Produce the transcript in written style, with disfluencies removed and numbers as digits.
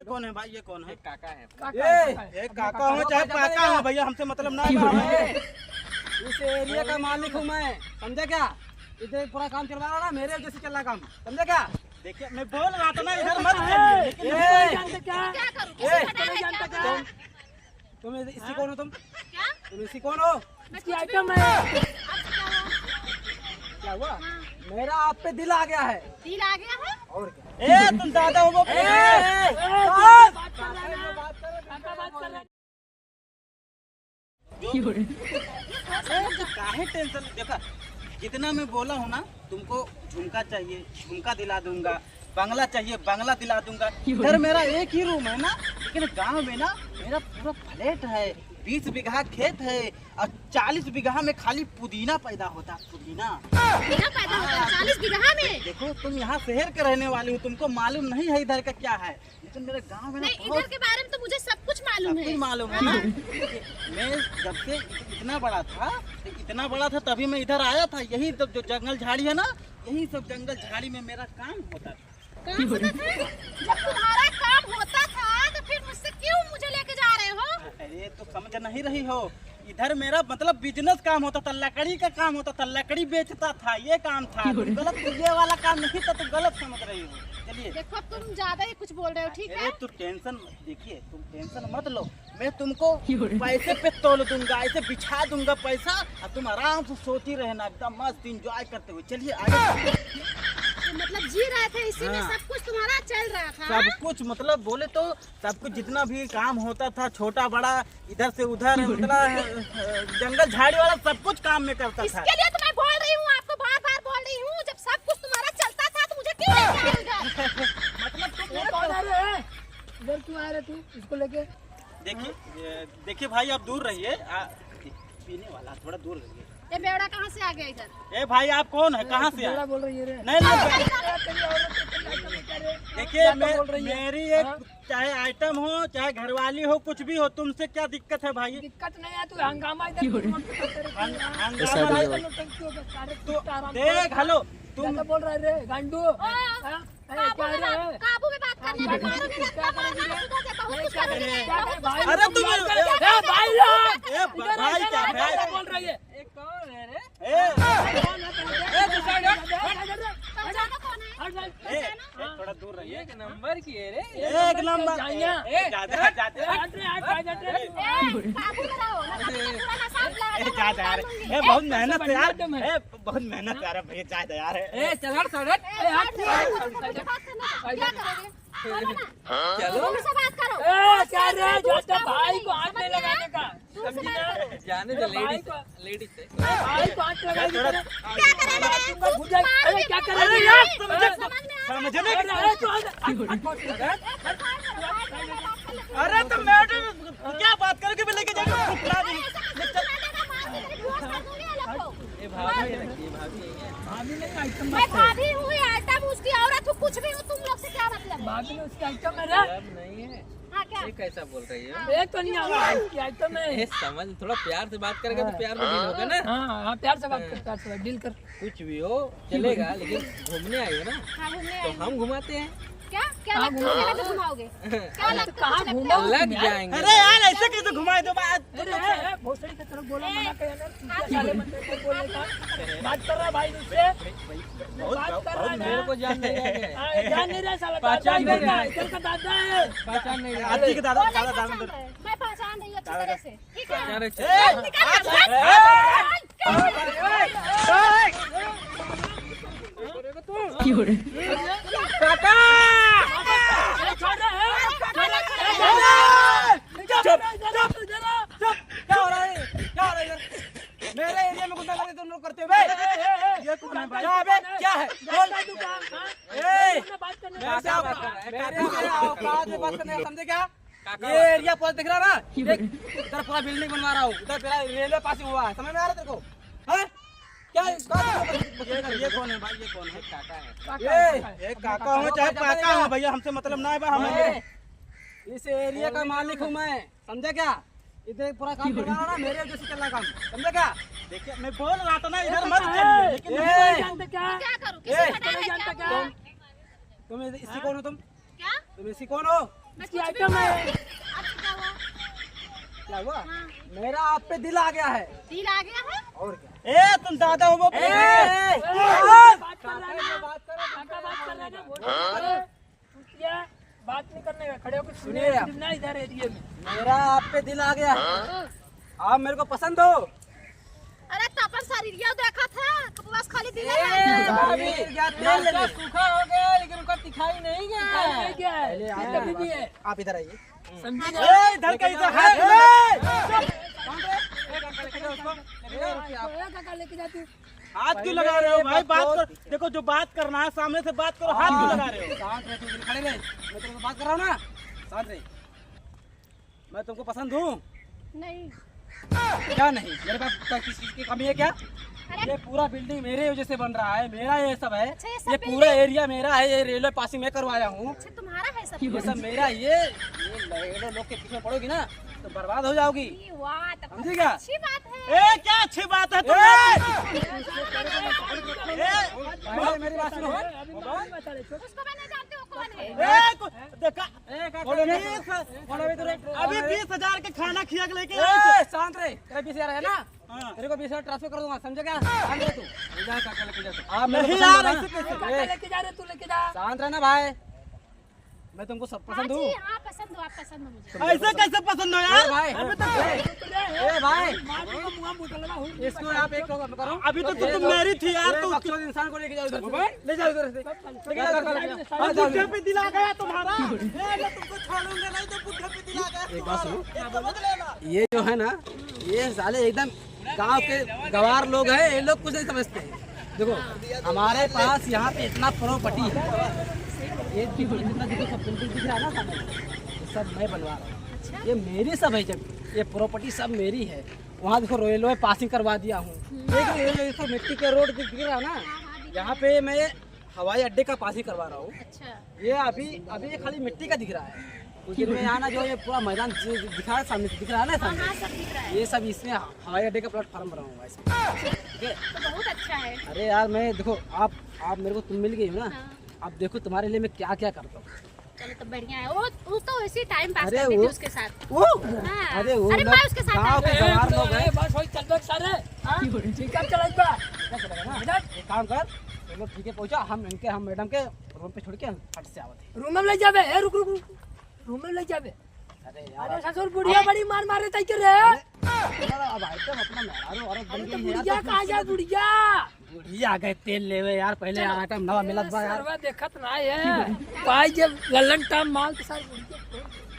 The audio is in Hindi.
कौन है भाई? ये कौन है? काका है। ये काका हो चाहे काका हो भैया, हमसे मतलब ना है। इस एरिया का मालिक हूँ मैं, समझे क्या? इधर पूरा काम चल रहा है ना, मेरे जैसे चल रहा काम, समझे क्या? देखिए मैं बोल रहा था ना इधर मत चलिए, लेकिन तुम इसी कौन हो? तुम इसी कौन हो? इसकी आइटम है। क्या हुआ? मेरा आप पे दिल आ गया है। दिल आ गया है? और क्या? तुम दादा हो वो काहे टेंशन? देखा जितना मैं बोला हूँ ना, तुमको झुमका चाहिए झुमका दिला दूंगा, बंगला चाहिए बंगला दिला दूंगा। इधर मेरा एक ही रूम है ना, लेकिन गांव में ना मेरा पूरा फ्लैट है, 20 बीघा खेत है और 40 बीघा में खाली पुदीना पैदा होता है। पुदीना पैदा होता है 40 बीघा में। देखो तुम यहाँ शहर के रहने वाली हो, तुमको मालूम नहीं है इधर का क्या है, लेकिन मेरे गांव में ना इधर के बारे में तो मुझे सब कुछ मालूम है। मालूम है ना। मैं जब से इतना बड़ा था तभी मैं इधर आया था। यही तो जो जंगल झाड़ी है ना, यही सब जंगल झाड़ी में मेरा काम होता था। काम होता था? जब तुम्हारा काम होता था तो फिर मुझसे क्यों मुझे लेके जा रहे हो? अरे तो समझ नहीं रही हो, इधर मेरा मतलब बिजनेस काम होता था, लकड़ी का काम होता था, लकड़ी बेचता था, ये काम था। गलत ये वाला काम नहीं था, तो गलत समझ रही हो। चलिए देखो तुम ज्यादा ही कुछ बोल रहे हो, ठीक है? तुम टेंशन देखिए, तुम टेंशन मत लो, मैं तुमको पैसे पे तोल दूंगा, ऐसे बिछा दूंगा पैसा और तुम आराम से सोती रहना, एकदम मस्त इंजॉय करते हुए। चलिए आगे। मतलब जी रहे थे इसी में, सब कुछ तुम्हारा चल रहा था? सब कुछ मतलब बोले तो सब कुछ जितना भी काम होता था, छोटा बड़ा इधर से उधर, मतलब जंगल झाड़ी वाला सब कुछ काम में करता था। इसके लिए तो मैं बोल रही हूँ, आपको बार बार बोल रही हूँ, जब सब कुछ तुम्हारा चलता था तो मुझे क्यों लेके आए उधर? मतलब तुम कौन आ रहे हैं? इधर क्यों आ रहे तू इसको लेके? देखिए भाई आप दूर रहिए, पीने वाला थोड़ा दूर रहिए। ये बेवड़ा कहाँ से आ गया इधर? ए भाई आप कौन है, कहाँ से आए? बोल रही है? नहीं देखिए मेरी एक चाहे आइटम हो चाहे घरवाली हो, कुछ भी हो, तुमसे क्या दिक्कत है भाई? दिक्कत नहीं है, तू हंगामा इधर देख हेलो तुम बोल रहे रे गांडू। काबू में बात करने में अरे तुम भाई क्या बोल रही है? कौन है रे? थोड़ा दूर रहिए। एक नंबर की है रे, एक नंबर बहुत मेहनत है यार, बहुत मेहनत यार भैया, ज्यादा यार है। चलो क्या रे भाई को हाथ नहीं लगाने का, जाने दो, लेडीज है। भाई को हाथ लगा क्या अरे यार समझ में अरे तो मैडम क्या बात करोगे, मैं लेके जाऊंगा। मैं भाभी हूँ, आइटम उसकी औरत हूँ, कुछ भी हूँ, तुम लोग से क्या मतलब? भाभी उसकी आइटम है नहीं है। हाँ क्या? ये कैसा बोल रही है? एक तो नहीं आवा उसकी आइटम है। ये समझ, थोड़ा प्यार से बात करेगा तो प्यार में डील होगा ना। हाँ प्यार से बात कर, प्यार से डील कर। कुछ भी हो चलेगा, लेकिन घूमने आई हो ना, हाँ घूमने तो हम घुमाते हैं। क्या क्या लगता है घुमाओगे? क्या लगता है? लग जाएंगे। अरे यार ऐसे कैसे घुमाए दो बात? भोसड़ी की तरफ बोला, मना बात कर रहा भाई उससे, बात कर रहा है। मेरे को जान नहीं है, जान नहीं रहा साला, पहचान नहीं रहा। इधर का दादा है, पहचान नहीं रहा। आदि के दादा वो नहीं दादा पहचान रहा है। मैं पहचान रही हूँ अच्छी तरह से, ठीक है? क्या रे? मेरे एरिया में गुंडागर्दी तुम लोग करते हो बे? ये कौन है भाई? क्या है? बोल। समझे क्या? ये एरिया पर दिख रहा ना, इधर पूरा बिल्डिंग बनवा रहा हूँ, उधर मेरा रेलवे पासिंग हुआ है, समझ में आ रहा तेरे को? हैं? क्या ये कौन है भाई? ये कौन है? काका है। ये काका हो चाहे काका हो भैया, हमसे मतलब ना है भाई। हमें इस एरिया का मालिक हूँ मैं, समझे क्या? इधर पूरा काम चल रहा है ना, मेरे जैसे चल रहा काम, समझे क्या? देखिए मैं बोल रहा था ना इधर मत चलिए, लेकिन क्या करूँ? किसी को नहीं जानता क्या? तुम इसी कौन हो? तुम क्या? इसी कौन हो? मैं इसकी कुछ भी आइटम बोल- है। आपसे क्या हुआ? क्या हुआ? हाँ। मेरा आप पे दिल आ गया है। दिल आ गया है? और क्या? ए तुम दादा हो वो बात कर बात नहीं करने का, खड़े होकर सुनिए आप। सुनना इधर एरिया में। मेरा आप पे दिल आ गया है। आप मेरे को पसंद हो। अरे तपन शरीरिया देखा था कपवास खाली दिल भाभी, लड़का सूखा हो गया लेकिन उनका दिखाई नहीं गया। पहले ये कभी भी है, आप इधर आइए। समझे ना? ए इधर का इधर हाथ काका लेके जाती हूँ। हाथ क्यों लगा रहे हो भाई? बात कर, देखो जो बात करना है सामने से बात करो, हाथ क्यों लगा रहे हो? शांत रहे, तुम खड़े रहे। मैं तुमसे बात कर रहा हूँ ना, शांत रहे। मैं तुमको पसंद हूँ। नहीं। क्या नहीं? मेरे पास किसी चीज की कमी है क्या? अरे ये पूरा बिल्डिंग मेरे वजह से बन रहा है, मेरा ये सब है। अच्छा, ये सब ये पूरा एरिया मेरा है। ये रेलवे पासिंग मैं करवाया हूँ। अच्छा तुम्हारा है सब ये सब मेरा। ये लोग के पीछे पड़ोगी ना तो बर्बाद हो जाओगी। वाह तब समझी क्या? अच्छी बात है। ए क्या अच्छी बात है भाई, मेरी बात सुनो। उसको मैं नहीं जानती वो कौन है। देखा अभी 20,000 के खाना खिया के लेके आए थे। शांत रहे। तेरा 20,000 है ना? हाँ। तेरे को 20,000 ट्रांसफर कर दूंगा, समझे क्या? शांत रहे तू। जा काका लेके जा। आप मेरे को नहीं पसंद हो यार, ना? ऐसे कैसे? काका लेके जा रहे, तू लेके जा। शांत रहना भाई। मैं तुमको सब हाँ पसंद जी, हूँ। हाँ पसंद हो, आप पसंद हो मुझे। ऐसे कैसे पसंद हो ए यार? भाई, ए भाई, मुँह बोतल लगा हूँ। इसको आप एक करो। अभी तो तुम मेरी थी यार। तो तू इंसान को लेके जाओ उधर से। ले जाओ उधर से। लेके जाओ, लेके जाओ। हाँ, जाओ। बुढ़े पे दिला गया तुम्हारा। मैं तुमको छोड़ूंगा नहीं तो बुढ़े पे दिला गया। एक बात सुनो। ये समझ लेना। ये जो है ना, ये साले एकदम गांव के गवार लोग हैं। ये लोग कुछ नहीं समझते हैं। देखो हमारे पास यहाँ पे इतना प्रॉपर्टी है। ये जितना देखो सब बिल्डिंग दिख रहा है ना सामने, ये सब मैं बनवा रहा हूँ। ये मेरी सब है। जब ये प्रॉपर्टी सब मेरी है। वहाँ देखो रेलवे पासिंग करवा दिया हूँ। एक मिट्टी के रोड दिख रहा है ना, यहाँ पे मैं हवाई अड्डे का पासिंग करवा रहा हूँ। अच्छा ये अभी ये खाली मिट्टी का दिख रहा है। कुछ दिन में यहाँ ना जो ये पूरा मैदान दिखा है सामने, दिख रहा है ना सामने, हाँ सब दिख रहा है। ये सब इसमें हवाई अड्डे का प्लेटफॉर्म बनाऊंगा इसमें। ठीक है? तो बहुत अच्छा है। अरे यार मैं देखो आप मेरे को तुम मिल गई हो ना। हाँ। अब देखो तुम्हारे लिए मैं क्या क्या करता हूँ। चलो तो बढ़िया है। वो तो इसी टाइम पास अरे करती थी वो- उसके साथ। वो हाँ। अरे वो अरे लोग मैं उसके साथ गाँव के रहती हूँ। गवार लोग हैं। बस वही चल दो सारे। हाँ? ठीक है, चला इस बार। क्या चलेगा ना? एक काम कर, तुम लोग ठीक है पहुँचा, हम मैडम के रूम पे छोड़ के हम फट से आवत है। रूम में ले जावे। ए, रुक रुक रुक। रूम में ले जावे। अरे यार अरे ससुर बुढ़िया बड़ी मार मारे तय के रे। अब आइटम अपना मेहरारू औरत बन अरे तो गई है यार, बुढ़िया तो कहाँ जा बुढ़िया? बुढ़िया आ गए तेल लेवे यार। पहले आइटम नवा मिलत बा यार। सरवा देखत ना है। भाई जब गलन टाइम माल के साथ बुढ़िया